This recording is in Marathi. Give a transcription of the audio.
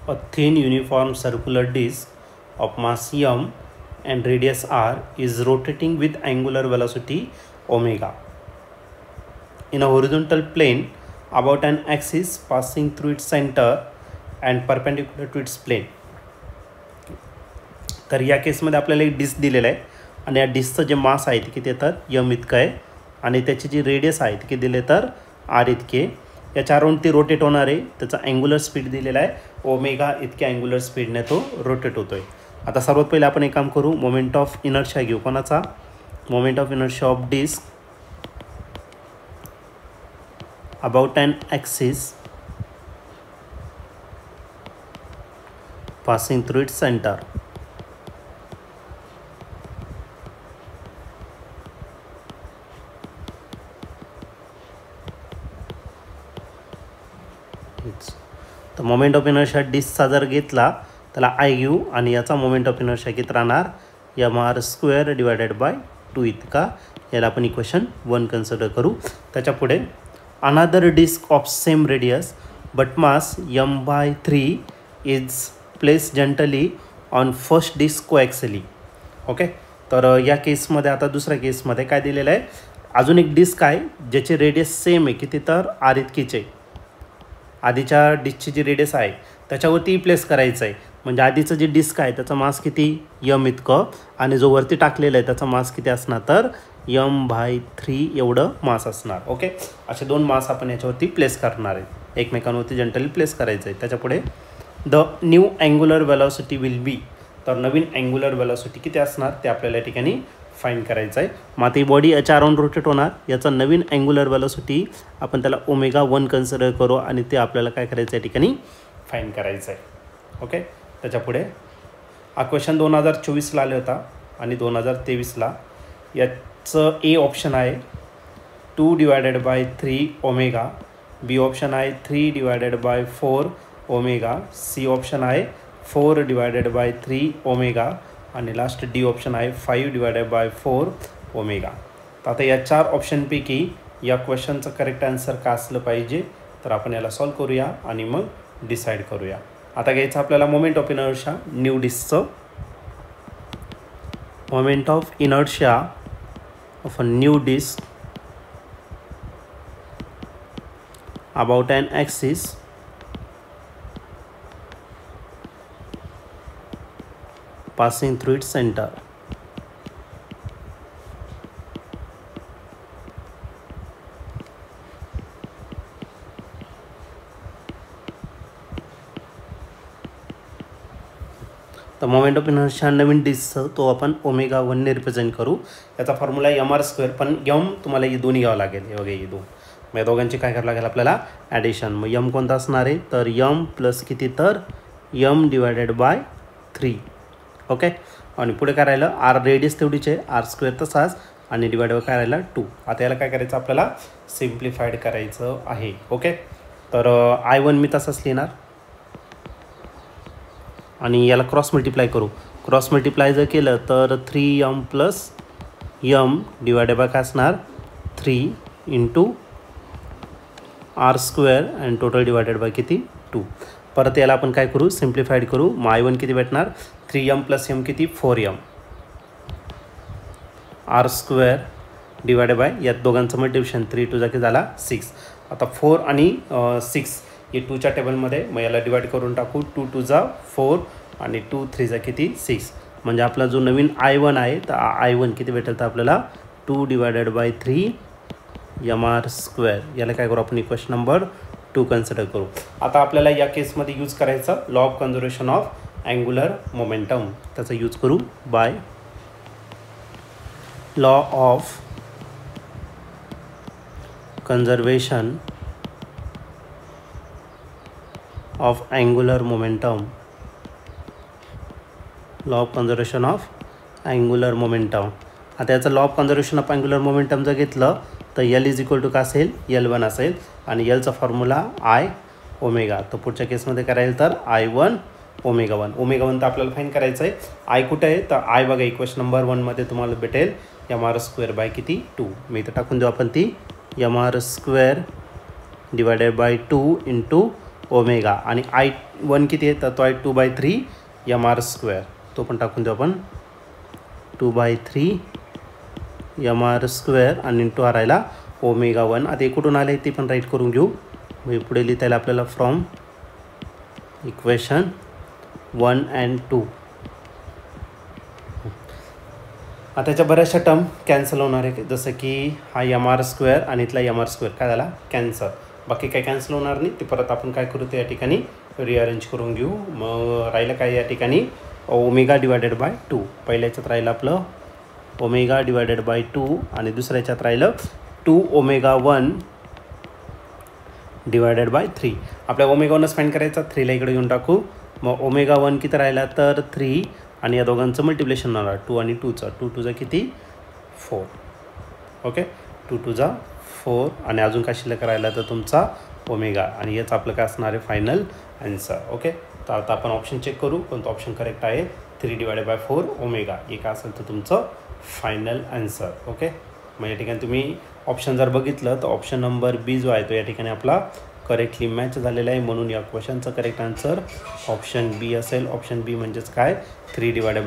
A thin uniform circular disc of mass m and radius r is rotating with angular velocity omega in a horizontal plane about an axis passing through its center and perpendicular to its plane. तर या केसमध्ये आपल्याला एक डिस्क दिलेला आहे आणि या डिस्कचं जे मास आहे ते किती तर यम इतकं आहे आणि त्याची जी रेडियस आहे ते किती दिले तर आर इतके. याच्या अराउंड ती रोटेट होणार आहे. त्याचा अँग्युलर स्पीड दिलेला आहे ओमेगा इतक्या अँग्युलर स्पीडने तो रोटेट होतोय. आता सर्वात पहिले आपण एक काम करू, मोमेंट ऑफ इनर्शिया घेऊ. कोणाचा? Moment of inertia of disc about an axis passing through its center. तर मोमेंट ऑफ इनर्शिया डिस्कचा जर घेतला त्याला आय घेऊ आणि याचा मोमेंट ऑफ इनर्शिया किती राहणार M R square divided by 2 इतका. याला आपण इक्वेशन 1 कन्सिडर करू. त्याच्या पुढे another disk of same radius but mass m/3 is placed gently on first disk coaxially. Okay, तर या केसमध्ये आता दुसऱ्या केसमध्ये काय दिलेलं आहे, अजून एक डिस्क आहे ज्याची रेडियस सेम आहे किती तर आर इतकीच आहे. आधीच्या डिस्कची जी रेडियस आहे त्याच्यावरती प्लेस करायचं आहे. म्हणजे आधीचं जे डिस्क आहे त्याचा मास किती यम इतकं आणि जो वरती टाकलेला आहे त्याचा मास किती असणार तर m/3 एवढं मास असणार. ओके, असे दोन मास आपण याच्यावरती प्लेस करणार आहे, एकमेकांवरती जनरली प्लेस करायचं आहे. त्याच्यापुढे the new angular velocity will be, तर नवीन अँग्युलर वेलॉसिटी किती असणार ते आपल्याला या ठिकाणी फाईंड करायचं आहे. मग आता ही बॉडी याच्या अराउंड रोटेट होणार. याचा नवीन अँग्युलर वेलॉसिटी आपण त्याला ω1 कन्सिडर करू आणि ते आपल्याला काय करायचं या ठिकाणी फाईंड करायचं आहे. ओके, त्याच्यापुढे हा क्वेश्चन 2024ला आला होता आणि 2023ला. याचं ए ऑप्शन आहे 2/3 ओमेगा, बी ऑप्शन आहे 3/4 ओमेगा, सी ऑप्शन आहे 4/3 ओमेगा आणि लास्ट डी ऑप्शन आहे 5/4 ओमेगा. तर आता या 4 ऑप्शनपैकी या क्वेश्चनचं करेक्ट आन्सर का असलं पाहिजे तर आपण याला सॉल्व करूया आणि मग डिसाईड करूया. आता घ्यायचं आपल्याला मोमेंट ऑफ इनर्शिया न्यू डिस्कचं. Moment of inertia of a new disk about an axis passing through its center. तर मोमेंट ऑफ इनर्शिया नवीन डिस्क तो आपण ω1ने रिप्रेझेंट करू. याचा फॉर्म्युला mr², पण यम तुम्हाला ही दोन्ही घ्यावं लागेल. हे बघा ही दोन, मग या दोघांची काय करावं लागेल आपल्याला ॲडिशन. मग यम कोणता असणार आहे तर यम प्लस किती तर m/3. ओके, आणि पुढे काय राहिलं आर रेडियस तेवढीच आहे, r² तसाच आणि डिवाइड काय राहिला 2. आता याला काय करायचं आपल्याला सिम्प्लिफाईड करायचं आहे. ओके, तर I1 मी तसाच लिहिणार आणि याला क्रॉस मल्टिप्लाय करू. क्रॉस मल्टिप्लाय जर केलं तर 3m + m डिवायडेड बाय काय असणार 3 × r² आणि टोटल डिवायडेड बाय किती 2. परत याला आपण काय करू सिम्प्लिफाईड करू. मग I1 किती भेटणार 3m + m किती 4m, r² डिवायडेड बाय यात दोघांचं मल्टिप्लिकेशन 3 × 2 किती झाला 6. आता 4 आणि 6 हे 2च्या टेबलमध्ये, मग याला डिवाइड करून टाकू. 2 × 2 = 4 आणि 2 × 3 = किती 6. म्हणजे आपला जो नवीन I1 आहे तर I1 किती भेटेल तर आपल्याला 2/3 mr². याला काय करू आपण इक्वेशन नंबर 2 कन्सिडर करू. आता आपल्याला या केसमध्ये यूज करायचं law of conservation of angular momentum. त्याचा यूज करू by law of conservation of angular momentum. Law of conservation of angular momentum. आता याचं law of conservation of angular momentum जर घेतलं तर L = काय असेल L1 असेल आणि Lचा फॉर्म्युला I ओमेगा. तर पुढच्या केसमध्ये करायला तर I1 ω1. ω1 तर आपल्याला फाईन करायचं आहे. I कुठे आहे तर I बघा इक्वेशन नंबर 1मध्ये तुम्हाला भेटेल mr² किती 2. मी इथं टाकून देऊ आपण ती mr² डिवायडेड बाय 2 × ओमेगा आणि I1 किती आहे तर तो आहे 2/3 mr². तो पण टाकून देऊ आपण 2/3 mr² आणि इंटू आर राहिला ω1. आता कुठून आले ते पण राईट करून घेऊ. मग पुढे लिहिता येईल आपल्याला फ्रॉम इक्वेशन 1 and 2. आता त्याच्या बऱ्याचशा टर्म कॅन्सल होणार आहे, जसं की हा mr² आणि इथला mr² काय झाला कॅन्सल. बाकी काही कॅन्सल होणार नाही. ते परत आपण काय करू ते या ठिकाणी रिअरेंज करून घेऊ. मग राहिलं काय या ठिकाणी ω/2. पहिल्या याच्यात राहिलं आपलं ω/2 आणि दुसऱ्या याच्यात राहिलं 2ω1/3. आपल्या ω1च फाइंड करायचा, 3ला इकडे घेऊन टाकू. मग ω1 किती राहिला तर 3 आणि या दोघांचं मल्टिप्लिकेशन होणार 2 आणि 2चं. 2 2 किती 4. ओके 2 2 4 आणि अजून काय शिल्लक राहिला तर तुमचा ओमेगा आणि याचं आपलं काय असणार आहे फायनल आन्सर. ओके तर आता आपण ऑप्शन चेक करू कोणतं ऑप्शन करेक्ट आहे. 3/4 ओमेगा हे काय असेल तर तुमचं फायनल आन्सर. ओके मग या ठिकाणी तुम्ही ऑप्शन जर बघितलं तर ऑप्शन नंबर बी जो आहे तो या ठिकाणी आपला करेक्टली मॅच झालेला आहे. म्हणून या क्वेश्चनचं करेक्ट आन्सर ऑप्शन बी असेल. ऑप्शन बी म्हणजेच काय 3/4